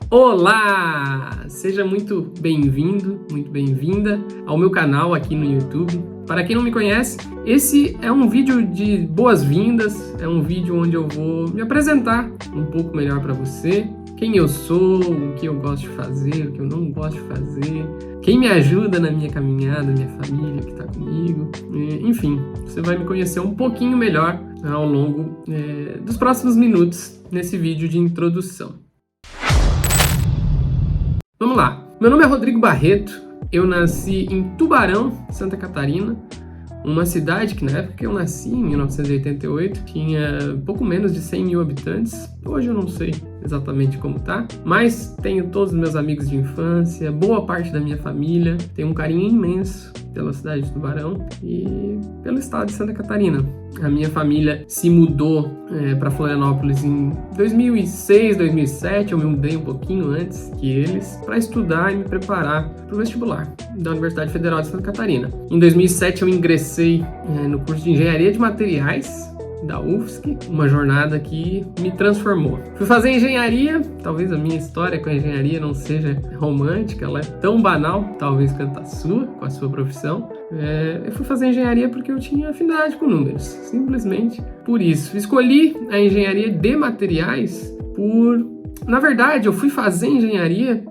Olá! Seja muito bem-vindo, muito bem-vinda ao meu canal aqui no YouTube. Para quem não me conhece, esse é um vídeo de boas-vindas, é um vídeo onde eu vou me apresentar um pouco melhor para você, quem eu sou, o que eu gosto de fazer, o que eu não gosto de fazer, quem me ajuda na minha caminhada, minha família que está comigo, enfim, você vai me conhecer um pouquinho melhor ao longo dos próximos minutos nesse vídeo de introdução. Vamos lá, meu nome é Rodrigo Barreto, eu nasci em Tubarão, Santa Catarina, uma cidade que na época que eu nasci, em 1988, tinha pouco menos de 100 mil habitantes. Hoje eu não sei exatamente como tá, mas tenho todos os meus amigos de infância, boa parte da minha família, tenho um carinho imenso pela cidade de Tubarão e pelo estado de Santa Catarina. A minha família se mudou para Florianópolis em 2006, 2007, eu me mudei um pouquinho antes que eles, para estudar e me preparar para o vestibular da Universidade Federal de Santa Catarina. Em 2007 eu ingressei no curso de Engenharia de Materiais da UFSC, uma jornada que me transformou. Fui fazer engenharia, talvez a minha história com a engenharia não seja romântica, ela é tão banal, talvez quanto a sua, com a sua profissão. Eu fui fazer engenharia porque eu tinha afinidade com números, simplesmente por isso. Escolhi a engenharia de materiais Na verdade, eu fui fazer engenharia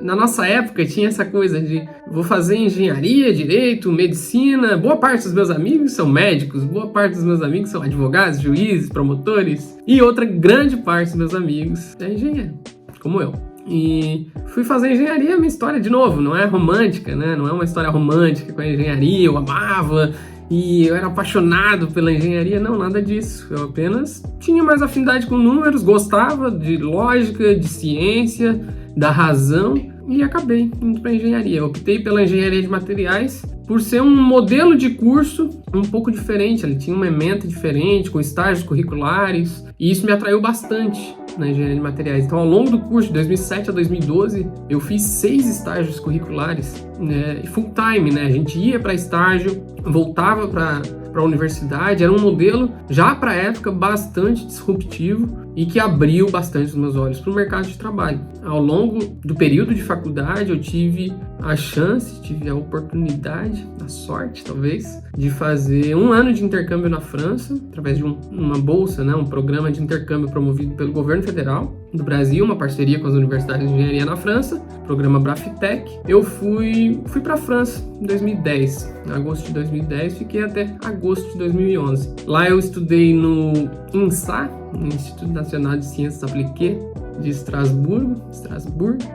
na nossa época tinha essa coisa de vou fazer engenharia, direito, medicina. Boa parte dos meus amigos são médicos, boa parte dos meus amigos são advogados, juízes, promotores, e outra grande parte dos meus amigos é engenheiro, como eu. E fui fazer engenharia, minha história, de novo, não é romântica, né? Não é uma história romântica com a engenharia, eu amava e eu era apaixonado pela engenharia, não, nada disso. Eu apenas tinha mais afinidade com números, gostava de lógica, de ciência, da razão, e acabei indo para engenharia. Eu optei pela engenharia de materiais por ser um modelo de curso um pouco diferente. Ele tinha uma ementa diferente, com estágios curriculares, e isso me atraiu bastante na engenharia de materiais. Então, ao longo do curso, de 2007 a 2012, eu fiz 6 estágios curriculares, full time, né? A gente ia para estágio, voltava para a universidade. Era um modelo, já para a época, bastante disruptivo e que abriu bastante os meus olhos para o mercado de trabalho. Ao longo do período de faculdade, eu tive a chance, tive a oportunidade, a sorte, talvez, de fazer 1 ano de intercâmbio na França, através de uma bolsa, né, um programa de intercâmbio promovido pelo governo federal do Brasil, uma parceria com as universidades de engenharia na França, programa Brafitec. Eu fui para a França em 2010, em agosto de 2010, fiquei até agosto de 2011. Lá eu estudei no INSA, no Instituto Nacional de Ciências Apliquées de Estrasburgo,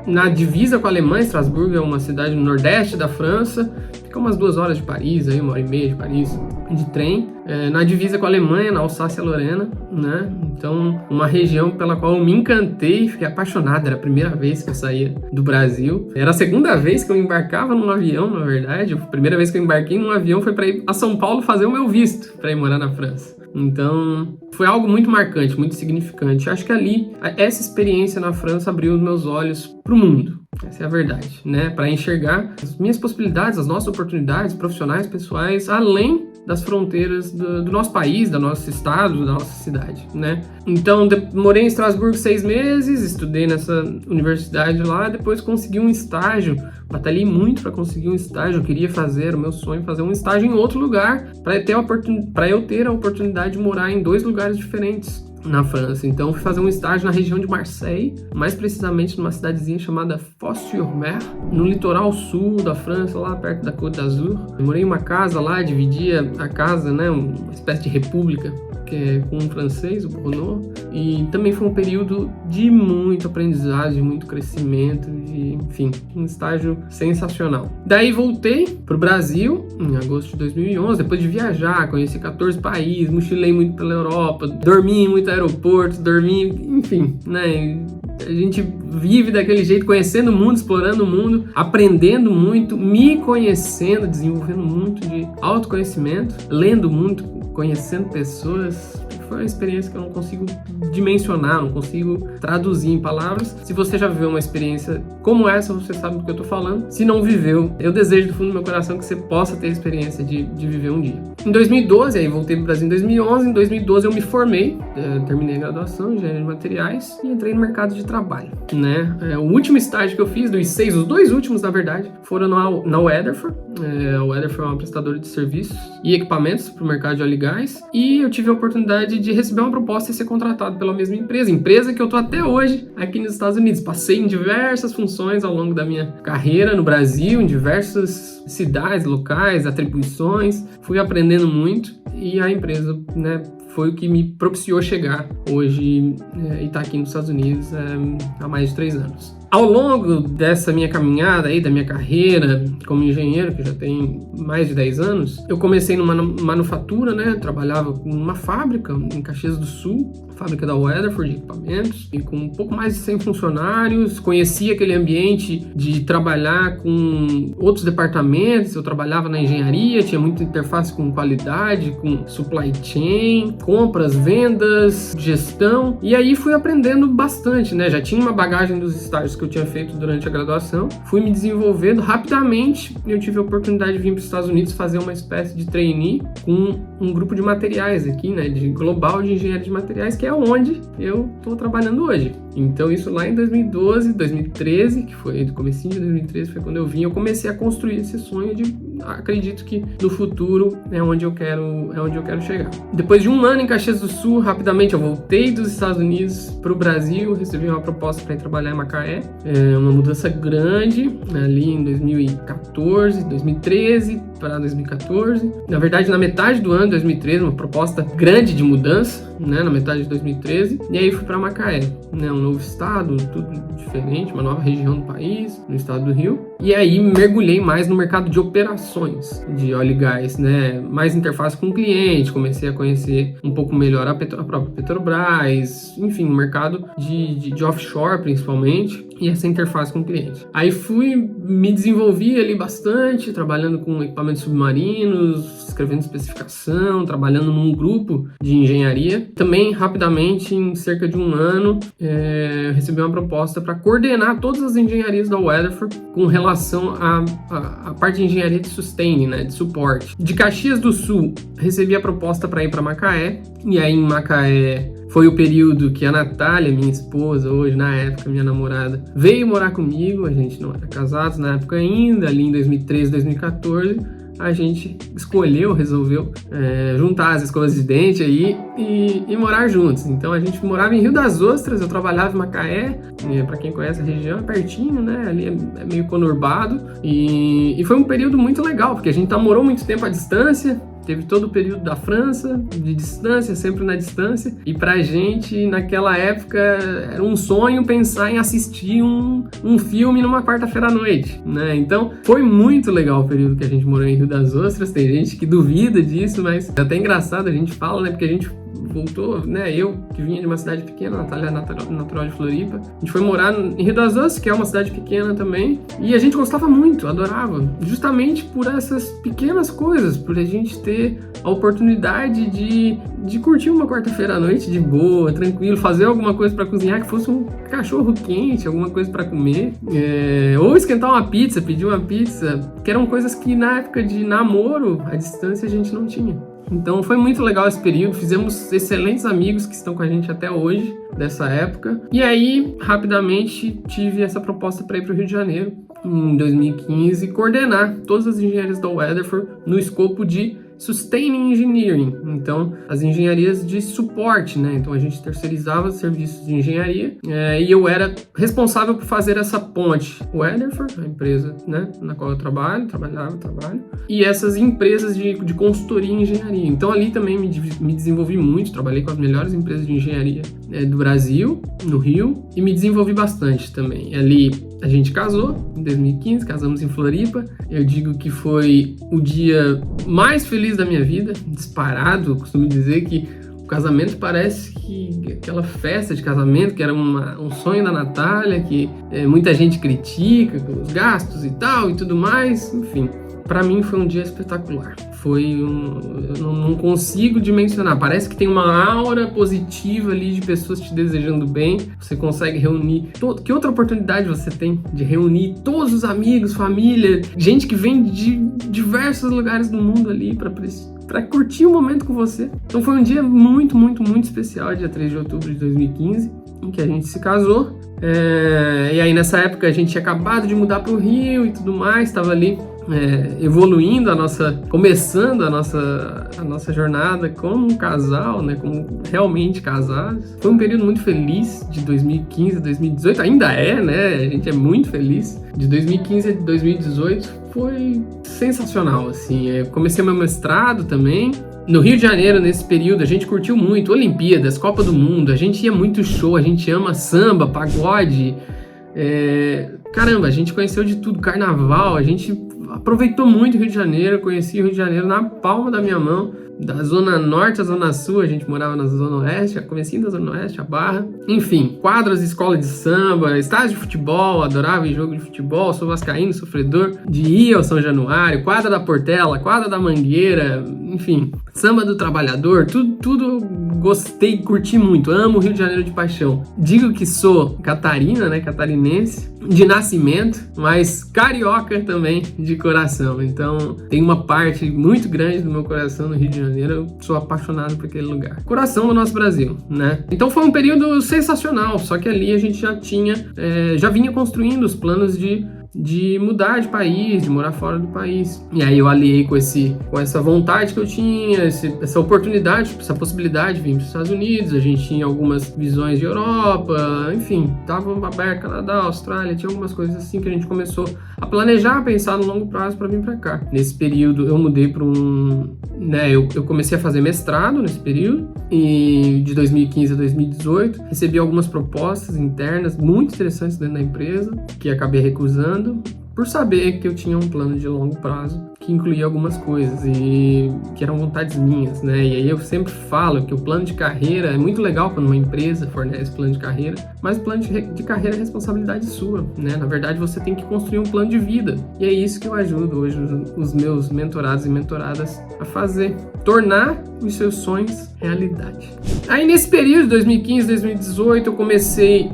na divisa com a Alemanha. Estrasburgo é uma cidade no nordeste da França, fica umas 2 horas de Paris, aí 1h30 de Paris de trem, na divisa com a Alemanha, na Alsácia-Lorena, né? Então, uma região pela qual eu me encantei, fiquei apaixonado. Era a primeira vez que eu saía do Brasil, era a segunda vez que eu embarcava num avião, na verdade. A primeira vez que eu embarquei num avião foi para ir a São Paulo fazer o meu visto para ir morar na França. Então, foi algo muito marcante, muito significante. Acho que ali, essa experiência na França abriu os meus olhos para o mundo. Essa é a verdade, né? Para enxergar as minhas possibilidades, as nossas oportunidades profissionais, pessoais, além das fronteiras do nosso país, do nosso estado, da nossa cidade, né? Então, morei em Estrasburgo 6 meses, estudei nessa universidade lá, depois consegui um estágio, batalhei muito para conseguir um estágio. Eu queria fazer, o meu sonho, fazer um estágio em outro lugar, para eu ter a oportunidade de morar em 2 lugares diferentes na França. Então, fui fazer um estágio na região de Marseille, mais precisamente numa cidadezinha chamada Fos-sur-Mer, no litoral sul da França, lá perto da Côte d'Azur. Eu morei em uma casa lá, dividia a casa, né, uma espécie de república, com um francês, o Bruno, e também foi um período de muito aprendizado, de muito crescimento, enfim, um estágio sensacional. Daí voltei pro Brasil em agosto de 2011, depois de viajar, conheci 14 países, mochilei muito pela Europa, dormi em muito aeroporto, enfim, né? A gente vive daquele jeito, conhecendo o mundo, explorando o mundo, aprendendo muito, me conhecendo, desenvolvendo muito de autoconhecimento, lendo muito, conhecendo pessoas, foi uma experiência que eu não consigo dimensionar, não consigo traduzir em palavras. Se você já viveu uma experiência como essa, você sabe do que eu tô falando. Se não viveu, eu desejo do fundo do meu coração que você possa ter a experiência de viver um dia. Em 2012, aí voltei pro Brasil em 2011, em 2012 eu me formei, terminei a graduação em engenharia de materiais e entrei no mercado de trabalho, né? O último estágio que eu fiz, dos 6, os 2 últimos, na verdade, foram na Weatherford. A Weatherford é uma prestadora de serviços e equipamentos para o mercado de óleo e gás, e eu tive a oportunidade de receber uma proposta e ser contratado pela mesma empresa que eu tô até hoje aqui nos Estados Unidos. Passei em diversas funções ao longo da minha carreira no Brasil, em diversas cidades, locais, atribuições, fui aprendendo muito e a empresa, né, foi o que me propiciou chegar hoje e estar aqui nos Estados Unidos há mais de 3 anos. Ao longo dessa minha caminhada aí, da minha carreira como engenheiro, que já tem mais de 10 anos, eu comecei numa manufatura, né? Trabalhava numa fábrica em Caxias do Sul, fábrica da Weatherford de equipamentos, e com um pouco mais de 100 funcionários. Conheci aquele ambiente de trabalhar com outros departamentos. Eu trabalhava na engenharia, tinha muita interface com qualidade, com supply chain, compras, vendas, gestão, e aí fui aprendendo bastante, né? Já tinha uma bagagem dos estágios que eu tinha feito durante a graduação, fui me desenvolvendo rapidamente. Eu tive a oportunidade de vir para os Estados Unidos fazer uma espécie de trainee com um grupo de materiais aqui, né, de global de engenharia de materiais, que é onde eu estou trabalhando hoje. Então isso lá em 2012, 2013, que foi do comecinho de 2013, foi quando eu comecei a construir esse sonho de, acredito que no futuro é onde eu quero chegar. Depois de um ano em Caxias do Sul, rapidamente eu voltei dos Estados Unidos para o Brasil, recebi uma proposta para ir trabalhar em Macaé, uma mudança grande ali em 2014, 2013 para 2014. Na verdade, na metade do ano de 2013, uma proposta grande de mudança, né, na metade de 2013, e aí fui para Macaé, né, um novo estado, tudo diferente, uma nova região do país, no estado do Rio, e aí mergulhei mais no mercado de operações de óleo e gás, né, mais interface com o cliente, comecei a conhecer um pouco melhor a própria Petrobras, enfim, o mercado de offshore principalmente, e essa interface com o cliente. Aí me desenvolvi ali bastante, trabalhando com equipamentos submarinos, escrevendo especificação, trabalhando num grupo de engenharia. Também, rapidamente, em cerca de um ano, recebi uma proposta para coordenar todas as engenharias da Weatherford com relação à parte de engenharia de sustain, né, de suporte. De Caxias do Sul, recebi a proposta para ir para Macaé, e aí em Macaé foi o período que a Natália, minha esposa, hoje, na época, minha namorada, veio morar comigo. A gente não era casados na época ainda, ali em 2013, 2014, a gente resolveu juntar as escovas de dente aí e morar juntos. Então a gente morava em Rio das Ostras, eu trabalhava em Macaé, para quem conhece a região, é pertinho, né? Ali é meio conurbado, e foi um período muito legal, porque a gente namorou muito tempo à distância. Teve todo o período da França, de distância, sempre na distância. E pra gente, naquela época, era um sonho pensar em assistir um filme numa quarta-feira à noite, né? Então, foi muito legal o período que a gente morou em Rio das Ostras. Tem gente que duvida disso, mas é até engraçado, a gente fala, né? Porque a gente voltou, né? Eu, que vinha de uma cidade pequena, Natália natural de Floripa. A gente foi morar em Rio das Ostras, que é uma cidade pequena também. E a gente gostava muito, adorava. Justamente por essas pequenas coisas, por a gente ter a oportunidade de curtir uma quarta-feira à noite de boa, tranquilo, fazer alguma coisa para cozinhar, que fosse um cachorro quente, alguma coisa para comer, ou esquentar uma pizza, pedir uma pizza, que eram coisas que na época de namoro, à distância, a gente não tinha. Então foi muito legal esse período, fizemos excelentes amigos que estão com a gente até hoje, dessa época. E aí, rapidamente, tive essa proposta para ir para o Rio de Janeiro, em 2015, coordenar todas as engenharias da Weatherford no escopo de Sustaining Engineering, então as engenharias de suporte, né? Então a gente terceirizava os serviços de engenharia, e eu era responsável por fazer essa ponte Weatherford, a empresa, né, na qual eu trabalho, e essas empresas de consultoria em engenharia. Então ali também me desenvolvi muito, trabalhei com as melhores empresas de engenharia do Brasil, no Rio, e me desenvolvi bastante também. Ali a gente casou em 2015, casamos em Floripa. Eu digo que foi o dia mais feliz da minha vida, disparado. Eu costumo dizer que o casamento parece que aquela festa de casamento, que era um sonho da Natália, que muita gente critica, os gastos e tal e tudo mais, enfim. Pra mim foi um dia espetacular. Eu não consigo dimensionar. Parece que tem uma aura positiva ali de pessoas te desejando bem. Você consegue reunir... Que outra oportunidade você tem de reunir todos os amigos, família, gente que vem de diversos lugares do mundo ali pra curtir o momento com você. Então foi um dia muito, muito, muito especial, dia 3 de outubro de 2015, em que a gente se casou. E aí nessa época a gente tinha acabado de mudar pro Rio e tudo mais, estava ali evoluindo começando a nossa jornada como um casal, né, como realmente casados. Foi um período muito feliz de 2015 a 2018, ainda né, a gente é muito feliz. De 2015 a 2018 foi sensacional, assim. Eu comecei meu mestrado também. No Rio de Janeiro, nesse período, a gente curtiu muito Olimpíadas, Copa do Mundo, a gente ia muito show, a gente ama samba, pagode, caramba, a gente conheceu de tudo, carnaval, a gente aproveitou muito o Rio de Janeiro, conheci o Rio de Janeiro na palma da minha mão, da Zona Norte à Zona Sul, a gente morava na Zona Oeste, comecinho da Zona Oeste, a Barra. Enfim, quadras, escola de samba, estádio de futebol, adorava ir jogo de futebol, sou vascaíno, sofredor de ir ao São Januário, quadra da Portela, quadra da Mangueira, enfim, samba do trabalhador, tudo gostei, curti muito, amo o Rio de Janeiro de paixão. Digo que sou catarina, né, catarinense, de nascimento, mas carioca também de coração. Então, tem uma parte muito grande do meu coração no Rio de Janeiro, eu sou apaixonado por aquele lugar. Coração do nosso Brasil, né? Então foi um período sensacional, só que ali a gente já vinha construindo os planos de mudar de país, de morar fora do país. E aí eu aliei com essa vontade que eu tinha, essa oportunidade, essa possibilidade de vir para os Estados Unidos. A gente tinha algumas visões de Europa, enfim, estava aberto, Canadá, Austrália, tinha algumas coisas assim que a gente começou a planejar, a pensar no longo prazo para vir para cá. Nesse período eu mudei para eu comecei a fazer mestrado nesse período, e de 2015 a 2018 recebi algumas propostas internas muito interessantes dentro da empresa, que acabei recusando, por saber que eu tinha um plano de longo prazo que incluía algumas coisas e que eram vontades minhas, né? E aí eu sempre falo que o plano de carreira é muito legal quando uma empresa fornece plano de carreira, mas o plano de carreira é responsabilidade sua, né? Na verdade, você tem que construir um plano de vida. E é isso que eu ajudo hoje os meus mentorados e mentoradas a fazer, tornar os seus sonhos realidade. Aí nesse período, 2015, 2018, eu comecei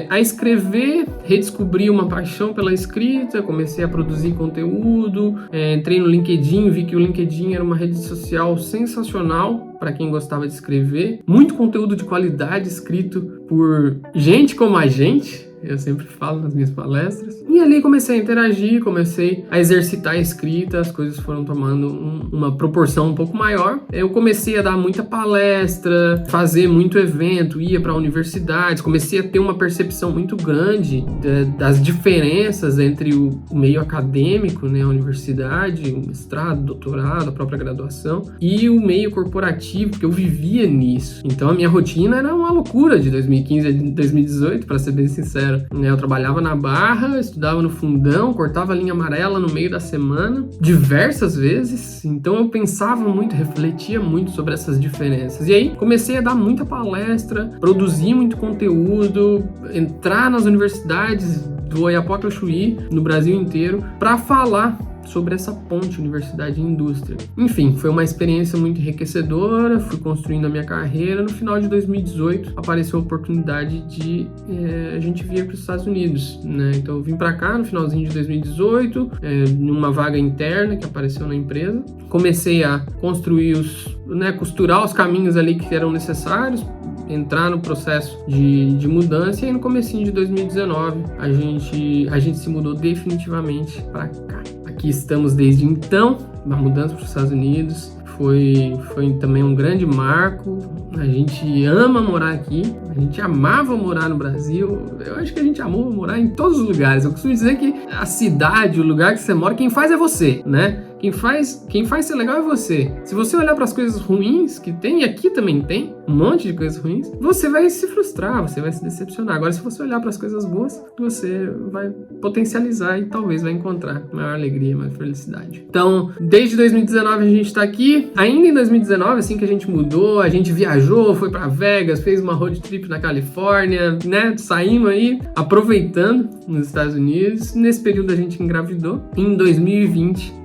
a escrever, redescobri uma paixão pela escrita, comecei a produzir conteúdo, entrei no LinkedIn, vi que o LinkedIn era uma rede social sensacional para quem gostava de escrever, muito conteúdo de qualidade escrito por gente como a gente, eu sempre falo nas minhas palestras. E ali comecei a interagir, comecei a exercitar a escrita, as coisas foram tomando uma proporção um pouco maior. Eu comecei a dar muita palestra, fazer muito evento, ia para universidades, comecei a ter uma percepção muito grande das diferenças entre o meio acadêmico, né, a universidade, o mestrado, doutorado, a própria graduação, e o meio corporativo, porque eu vivia nisso. Então a minha rotina era uma loucura de 2015 a 2018, para ser bem sincero. Eu trabalhava na Barra, estudava no Fundão, cortava linha amarela no meio da semana, diversas vezes. Então eu pensava muito, refletia muito sobre essas diferenças. E aí comecei a dar muita palestra, produzir muito conteúdo, entrar nas universidades do Oiapoque ao Chuí, no Brasil inteiro, para falar sobre essa ponte universidade e indústria. Enfim, foi uma experiência muito enriquecedora, fui construindo a minha carreira. No final de 2018, apareceu a oportunidade de a gente vir para os Estados Unidos, né? Então eu vim para cá no finalzinho de 2018, numa vaga interna que apareceu na empresa. Comecei a construir costurar os caminhos ali que eram necessários, entrar no processo de mudança, e aí no comecinho de 2019 a gente se mudou definitivamente para cá. Aqui estamos desde então. A mudança para os Estados Unidos foi também um grande marco. A gente ama morar aqui, a gente amava morar no Brasil. Eu acho que a gente amou morar em todos os lugares. Eu costumo dizer que a cidade, o lugar que você mora, quem faz é você, né? Quem faz ser legal é você. Se você olhar para as coisas ruins que tem, e aqui também tem um monte de coisas ruins, você vai se frustrar, você vai se decepcionar. Agora, se você olhar para as coisas boas, você vai potencializar e talvez vai encontrar maior alegria, maior felicidade. Então, desde 2019 a gente está aqui. Ainda em 2019, assim que a gente mudou, a gente viajou, foi para Vegas, fez uma road trip na Califórnia, né? Saímos aí aproveitando nos Estados Unidos. Nesse período a gente engravidou. Em 2020,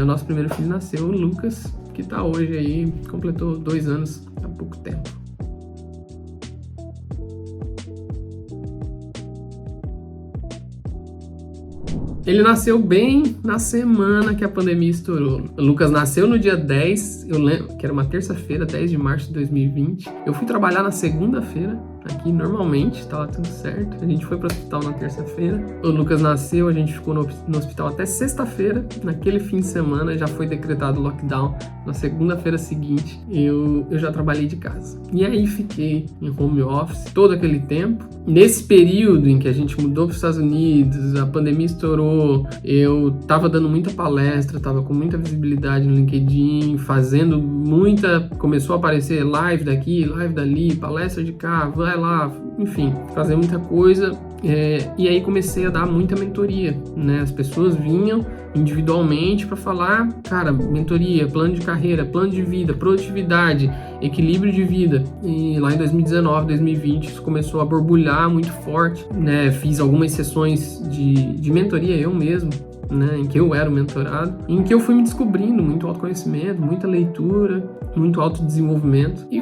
o nosso primeiro filho nasceu, o Lucas, que tá hoje aí, completou 2 anos há pouco tempo. Ele nasceu bem na semana que a pandemia estourou. O Lucas nasceu no dia 10, eu lembro que era uma terça-feira, 10 de março de 2020. Eu fui trabalhar na segunda-feira, aqui normalmente, tava tudo certo. A gente foi pro hospital na terça-feira. O Lucas nasceu, a gente ficou no hospital até sexta-feira. Naquele fim de semana já foi decretado lockdown. Na segunda-feira seguinte, eu já trabalhei de casa. E aí fiquei em home office todo aquele tempo. Nesse período em que a gente mudou para os Estados Unidos, a pandemia estourou, eu tava dando muita palestra, tava com muita visibilidade no LinkedIn, fazendo muita... Começou a aparecer live daqui, live dali, palestra de cá, vai lá, enfim, fazer muita coisa. E aí comecei a dar muita mentoria, né? As pessoas vinham individualmente para falar, cara, mentoria, plano de carreira, plano de vida, produtividade, equilíbrio de vida. E lá em 2019, 2020, isso começou a borbulhar muito forte, né? Fiz algumas sessões de mentoria eu mesmo, né, em que eu era o mentorado, em que eu fui me descobrindo muito autoconhecimento, muita leitura, muito autodesenvolvimento e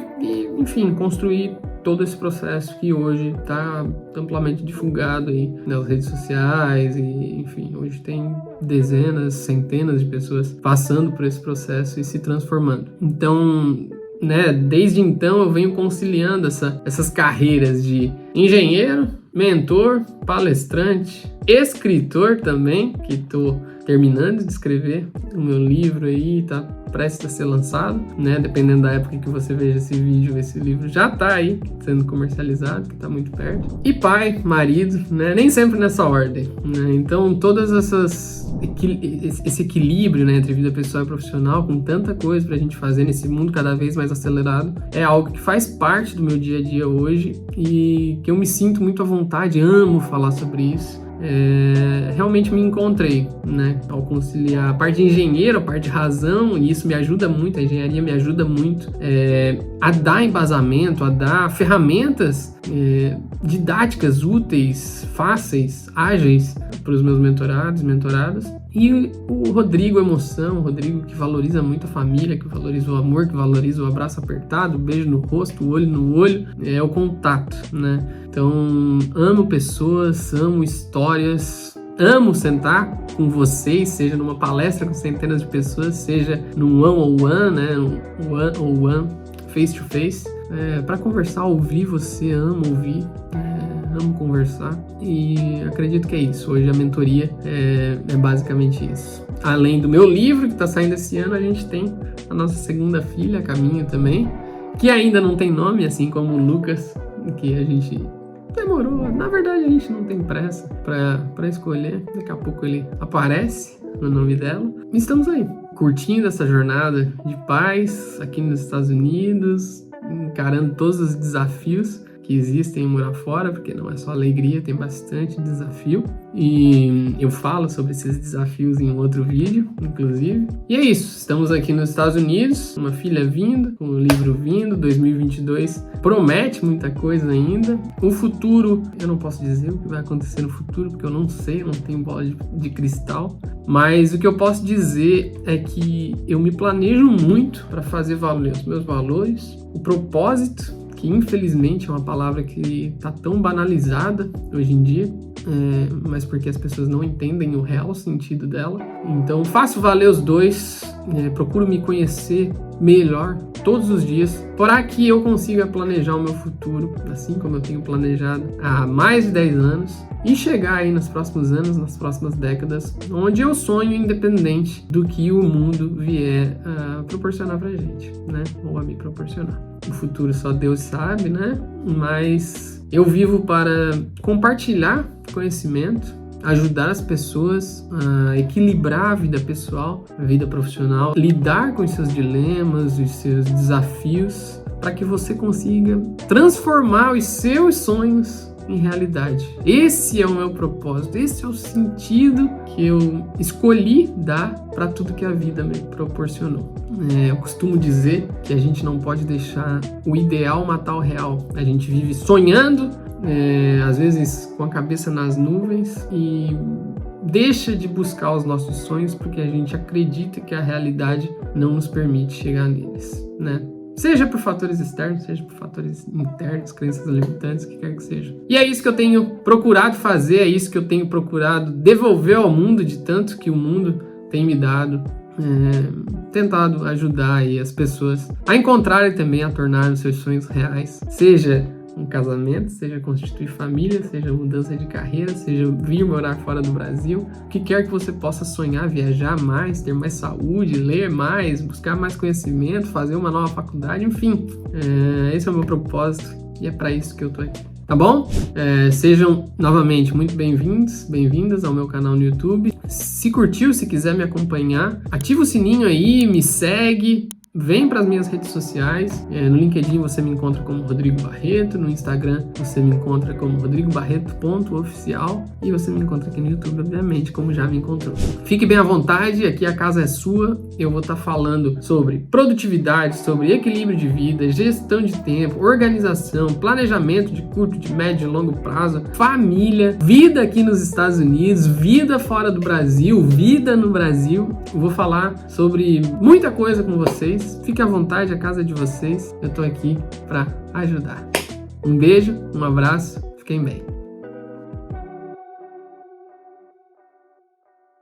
enfim, construir todo esse processo que hoje está amplamente divulgado aí nas redes sociais e, enfim, hoje tem dezenas, centenas de pessoas passando por esse processo e se transformando. Então, né, desde então eu venho conciliando essas carreiras de engenheiro, mentor, palestrante, escritor também, que estou terminando de escrever o meu livro aí, tá prestes a ser lançado, né? Dependendo da época que você veja esse vídeo, esse livro já tá aí sendo comercializado, que tá muito perto. E pai, marido, né? Nem sempre nessa ordem, né? Então, todas esse equilíbrio, né, entre vida pessoal e profissional, com tanta coisa pra gente fazer nesse mundo cada vez mais acelerado, é algo que faz parte do meu dia a dia hoje e que eu me sinto muito à vontade, amo falar sobre isso. Realmente me encontrei, né, ao conciliar a parte de engenheiro, a parte de razão, e isso me ajuda muito, a engenharia me ajuda muito a dar embasamento, a dar ferramentas didáticas, úteis, fáceis, ágeis para os meus mentorados, mentoradas. E o Rodrigo Emoção, o Rodrigo que valoriza muito a família, que valoriza o amor, que valoriza o abraço apertado, o beijo no rosto, o olho no olho, é o contato, né? Então, amo pessoas, amo histórias, amo sentar com vocês, seja numa palestra com centenas de pessoas, seja num one-on-one, né? Um one-on-one, face-to-face, para conversar, ouvir você, amo ouvir, amo conversar e acredito que é isso. Hoje a mentoria é basicamente isso. Além do meu livro que está saindo esse ano, a gente tem a nossa segunda filha, a Caminho também, que ainda não tem nome, assim como o Lucas, que a gente demorou. Na verdade, a gente não tem pressa para escolher. Daqui a pouco ele aparece no nome dela. E estamos aí, curtindo essa jornada de paz aqui nos Estados Unidos, encarando todos os desafios que existem em morar fora, porque não é só alegria, tem bastante desafio. E eu falo sobre esses desafios em outro vídeo, inclusive. E é isso, estamos aqui nos Estados Unidos, uma filha vindo, um livro vindo, 2022 promete muita coisa ainda. O futuro, eu não posso dizer o que vai acontecer no futuro, porque eu não sei, eu não tenho bola de cristal. Mas o que eu posso dizer é que eu me planejo muito para fazer valer os meus valores, o propósito, que infelizmente é uma palavra que está tão banalizada hoje em dia, mas porque as pessoas não entendem o real sentido dela. Então faço valer os dois, procuro me conhecer melhor todos os dias, para que eu consiga planejar o meu futuro, assim como eu tenho planejado há mais de 10 anos, e chegar aí nos próximos anos, nas próximas décadas, onde eu sonho independente do que o mundo vier a proporcionar pra gente, né? Ou a me proporcionar. O futuro só Deus sabe, né? Mas eu vivo para compartilhar conhecimento, ajudar as pessoas a equilibrar a vida pessoal, a vida profissional, lidar com os seus dilemas, os seus desafios, para que você consiga transformar os seus sonhos em realidade. Esse é o meu propósito, esse é o sentido que eu escolhi dar para tudo que a vida me proporcionou. Eu costumo dizer que a gente não pode deixar o ideal matar o real. A gente vive sonhando, às vezes com a cabeça nas nuvens, e deixa de buscar os nossos sonhos porque a gente acredita que a realidade não nos permite chegar neles, né? Seja por fatores externos, seja por fatores internos, crenças limitantes, o que quer que seja. E é isso que eu tenho procurado fazer, é isso que eu tenho procurado devolver ao mundo, de tanto que o mundo tem me dado, tentado ajudar aí as pessoas a encontrarem também, a tornar os seus sonhos reais, seja um casamento, seja constituir família, seja mudança de carreira, seja vir morar fora do Brasil, o que quer que você possa sonhar, viajar mais, ter mais saúde, ler mais, buscar mais conhecimento, fazer uma nova faculdade, enfim, esse é o meu propósito e é para isso que eu tô aqui. Tá bom? Sejam novamente muito bem-vindos, bem-vindas ao meu canal no YouTube. Se curtiu, se quiser me acompanhar, ativa o sininho aí, me segue. Vem para as minhas redes sociais, no LinkedIn você me encontra como Rodrigo Barreto, no Instagram você me encontra como rodrigobarreto.oficial e você me encontra aqui no YouTube, obviamente, como já me encontrou. Fique bem à vontade, aqui a casa é sua, eu vou estar falando sobre produtividade, sobre equilíbrio de vida, gestão de tempo, organização, planejamento de curto, de médio e longo prazo, família, vida aqui nos Estados Unidos, vida fora do Brasil, vida no Brasil. Eu vou falar sobre muita coisa com vocês. Fique à vontade, a casa é de vocês. Eu tô aqui para ajudar. Um beijo, um abraço, fiquem bem.